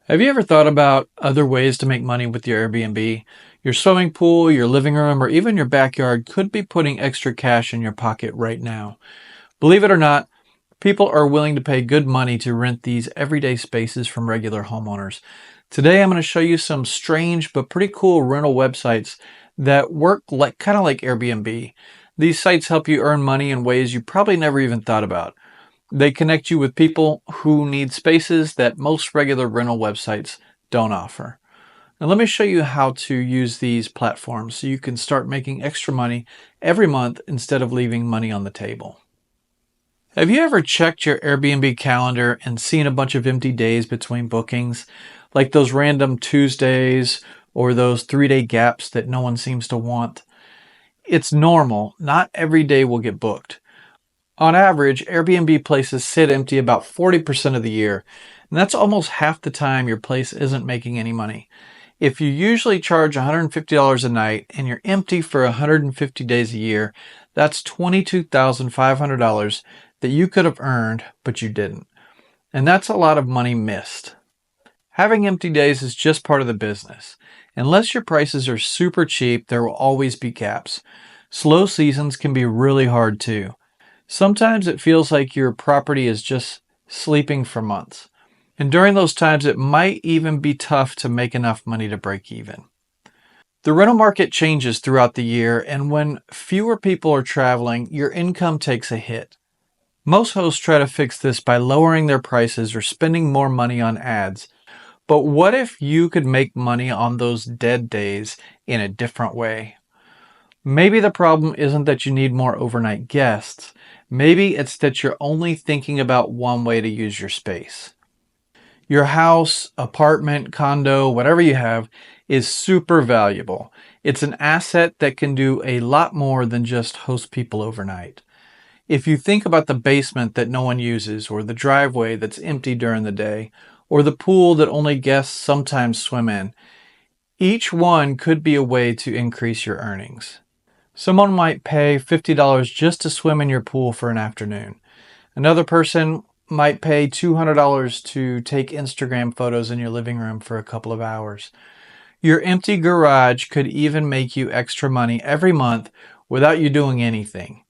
Have you ever thought about other ways to make money with your Airbnb? Your swimming pool, your living room, or even your backyard could be putting extra cash in your pocket right now. Believe it or not, people are willing to pay good money to rent these everyday spaces from regular homeowners. Today, I'm going to show you some strange but pretty cool rental websites that work like kind of like Airbnb. These sites help you earn money in ways you probably never even thought about. They connect you with people who need spaces that most regular rental websites don't offer. Now, let me show you how to use these platforms so you can start making extra money every month instead of leaving money on the table. Have you ever checked your Airbnb calendar and seen a bunch of empty days between bookings? Like those random Tuesdays or those 3-day gaps that no one seems to want? It's normal. Not every day will get booked. On average, Airbnb places sit empty about 40% of the year, and that's almost half the time your place isn't making any money. If you usually charge $150 a night and you're empty for 150 days a year, that's $22,500 that you could have earned, but you didn't. And that's a lot of money missed. Having empty days is just part of the business. Unless your prices are super cheap, there will always be gaps. Slow seasons can be really hard too. Sometimes it feels like your property is just sleeping for months. And during those times, it might even be tough to make enough money to break even. The rental market changes throughout the year, and when fewer people are traveling, your income takes a hit. Most hosts try to fix this by lowering their prices or spending more money on ads. But what if you could make money on those dead days in a different way? Maybe the problem isn't that you need more overnight guests. Maybe it's that you're only thinking about one way to use your space. Your house, apartment, condo, whatever you have, is super valuable. It's an asset that can do a lot more than just host people overnight. If you think about the basement that no one uses, or the driveway that's empty during the day, or the pool that only guests sometimes swim in, each one could be a way to increase your earnings. Someone might pay $50 just to swim in your pool for an afternoon. Another person might pay $200 to take Instagram photos in your living room for a couple of hours. Your empty garage could even make you extra money every month without you doing anything.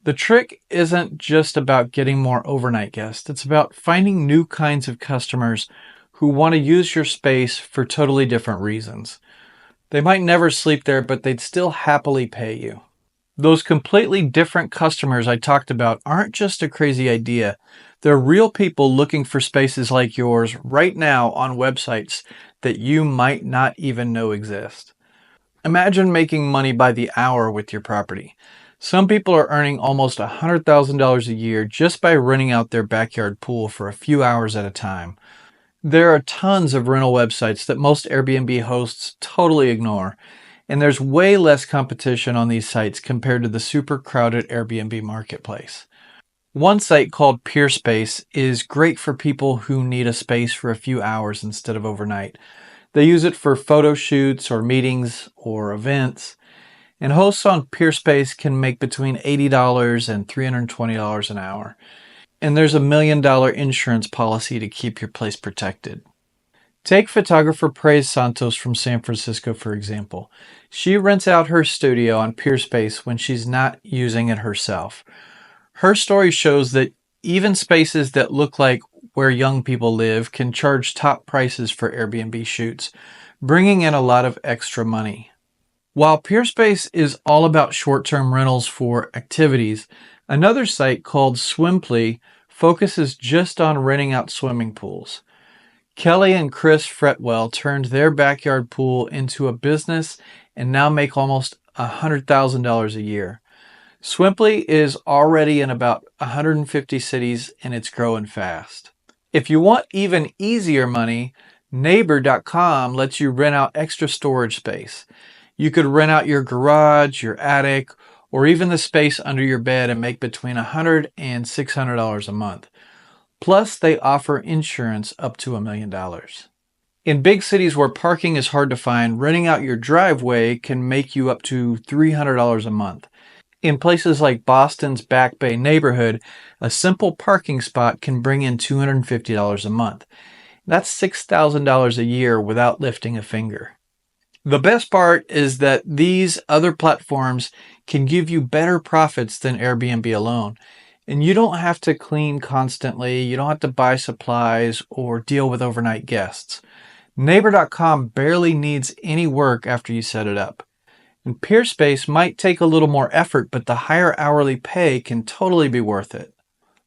The trick isn't just about getting more overnight guests. It's about finding new kinds of customers who want to use your space for totally different reasons. They might never sleep there, but they'd still happily pay you. Those completely different customers I talked about aren't just a crazy idea. They're real people looking for spaces like yours right now on websites that you might not even know exist. Imagine making money by the hour with your property. Some people are earning almost $100,000 a year just by renting out their backyard pool for a few hours at a time. There are tons of rental websites that most Airbnb hosts totally ignore, and there's way less competition on these sites compared to the super crowded Airbnb marketplace. One site called PeerSpace is great for people who need a space for a few hours instead of overnight. They use it for photo shoots or meetings or events, and hosts on PeerSpace can make between $80 and $320 an hour. And there's $1 million insurance policy to keep your place protected. Take photographer Praise Santos from San Francisco, for example. She rents out her studio on PeerSpace when she's not using it herself. Her story shows that even spaces that look like where young people live can charge top prices for Airbnb shoots, bringing in a lot of extra money. While PeerSpace is all about short-term rentals for activities, another site called Swimply focuses just on renting out swimming pools. Kelly and Chris Fretwell turned their backyard pool into a business and now make almost $100,000 a year. Swimply is already in about 150 cities and it's growing fast. If you want even easier money, Neighbor.com lets you rent out extra storage space. You could rent out your garage, your attic, or even the space under your bed and make between $100 and $600 a month. Plus, they offer insurance up to $1 million. In big cities where parking is hard to find, renting out your driveway can make you up to $300 a month. In places like Boston's Back Bay neighborhood, a simple parking spot can bring in $250 a month. That's $6,000 a year without lifting a finger. The best part is that these other platforms can give you better profits than Airbnb alone. And you don't have to clean constantly, you don't have to buy supplies or deal with overnight guests. Neighbor.com barely needs any work after you set it up. And Peerspace might take a little more effort, but the higher hourly pay can totally be worth it.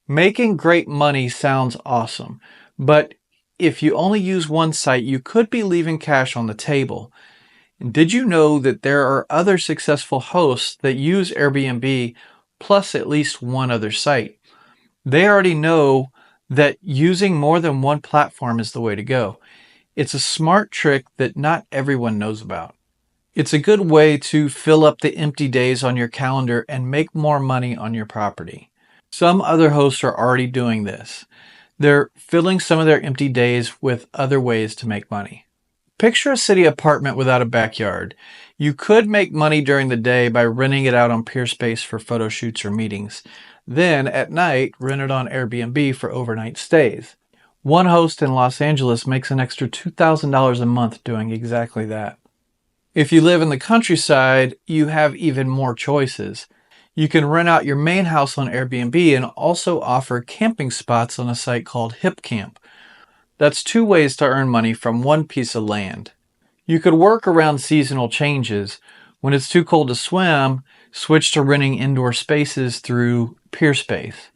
Making great money sounds awesome, but if you only use one site, you could be leaving cash on the table. And did you know that there are other successful hosts that use Airbnb plus at least one other site? They already know that using more than one platform is the way to go. It's a smart trick that not everyone knows about. It's a good way to fill up the empty days on your calendar and make more money on your property. Some other hosts are already doing this. They're filling some of their empty days with other ways to make money. Picture a city apartment without a backyard. You could make money during the day by renting it out on Peerspace for photo shoots or meetings. Then, at night, rent it on Airbnb for overnight stays. One host in Los Angeles makes an extra $2,000 a month doing exactly that. If you live in the countryside, you have even more choices. You can rent out your main house on Airbnb and also offer camping spots on a site called HipCamp. That's two ways to earn money from one piece of land. You could work around seasonal changes. When it's too cold to swim, switch to renting indoor spaces through Peerspace.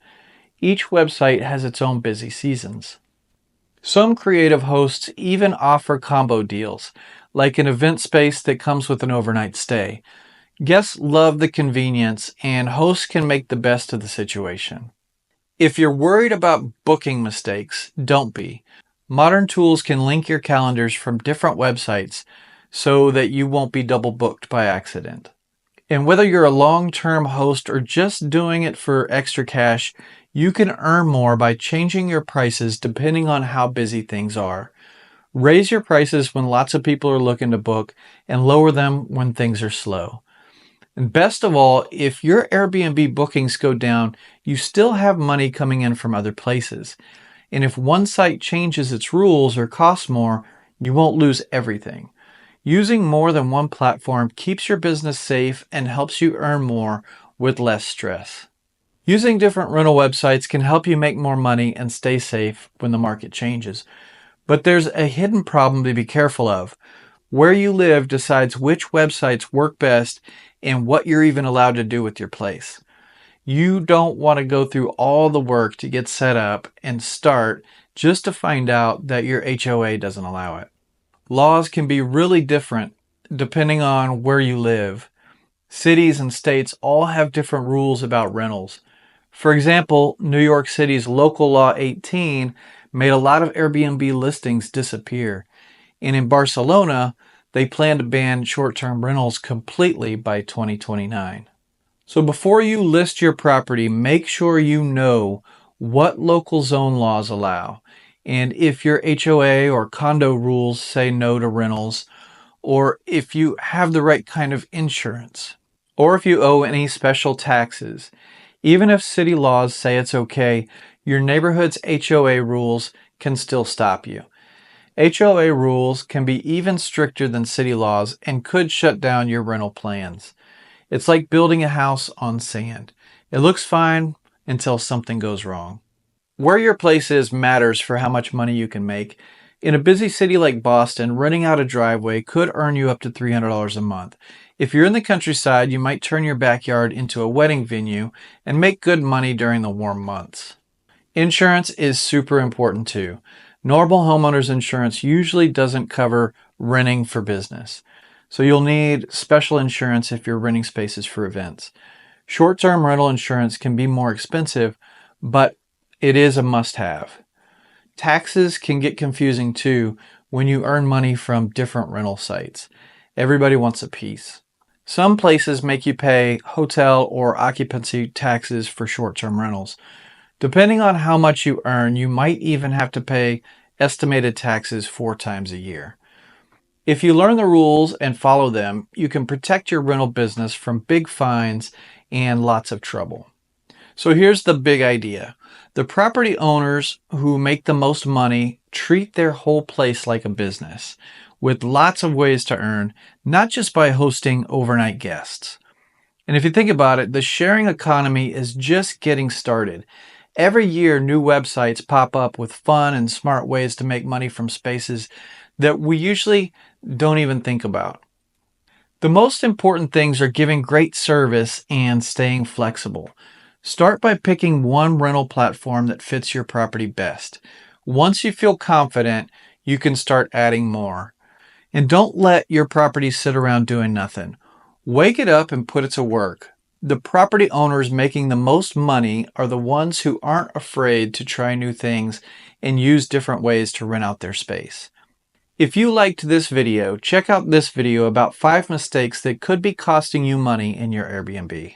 Each website has its own busy seasons. Some creative hosts even offer combo deals, like an event space that comes with an overnight stay. Guests love the convenience, and hosts can make the best of the situation. If you're worried about booking mistakes, don't be. Modern tools can link your calendars from different websites so that you won't be double booked by accident. And whether you're a long-term host or just doing it for extra cash, you can earn more by changing your prices depending on how busy things are. Raise your prices when lots of people are looking to book and lower them when things are slow. And best of all, if your Airbnb bookings go down, you still have money coming in from other places. And if one site changes its rules or costs more, you won't lose everything. Using more than one platform keeps your business safe and helps you earn more with less stress. Using different rental websites can help you make more money and stay safe when the market changes. But there's a hidden problem to be careful of. Where you live decides which websites work best and what you're even allowed to do with your place. You don't want to go through all the work to get set up and start just to find out that your HOA doesn't allow it. Laws can be really different depending on where you live. Cities and states all have different rules about rentals. For example, New York City's Local Law 18 made a lot of Airbnb listings disappear. And in Barcelona, they plan to ban short-term rentals completely by 2029. So before you list your property, make sure you know what local zone laws allow, and if your HOA or condo rules say no to rentals, or if you have the right kind of insurance, or if you owe any special taxes. Even if city laws say it's okay, your neighborhood's HOA rules can still stop you. HOA rules can be even stricter than city laws and could shut down your rental plans. It's like building a house on sand. It looks fine until something goes wrong. Where your place is matters for how much money you can make. In a busy city like Boston, renting out a driveway could earn you up to $300 a month. If you're in the countryside, you might turn your backyard into a wedding venue and make good money during the warm months. Insurance is super important too. Normal homeowners insurance usually doesn't cover renting for business. So you'll need special insurance if you're renting spaces for events. Short-term rental insurance can be more expensive, but it is a must-have. Taxes can get confusing too when you earn money from different rental sites. Everybody wants a piece. Some places make you pay hotel or occupancy taxes for short-term rentals. Depending on how much you earn, you might even have to pay estimated taxes 4 times a year. If you learn the rules and follow them, you can protect your rental business from big fines and lots of trouble. So here's the big idea. The property owners who make the most money treat their whole place like a business, with lots of ways to earn, not just by hosting overnight guests. And if you think about it, the sharing economy is just getting started. Every year, new websites pop up with fun and smart ways to make money from spaces that we usually don't even think about. The most important things are giving great service and staying flexible. Start by picking one rental platform that fits your property best. Once you feel confident, you can start adding more. And don't let your property sit around doing nothing. Wake it up and put it to work. The property owners making the most money are the ones who aren't afraid to try new things and use different ways to rent out their space. If you liked this video, check out this video about 5 mistakes that could be costing you money in your Airbnb.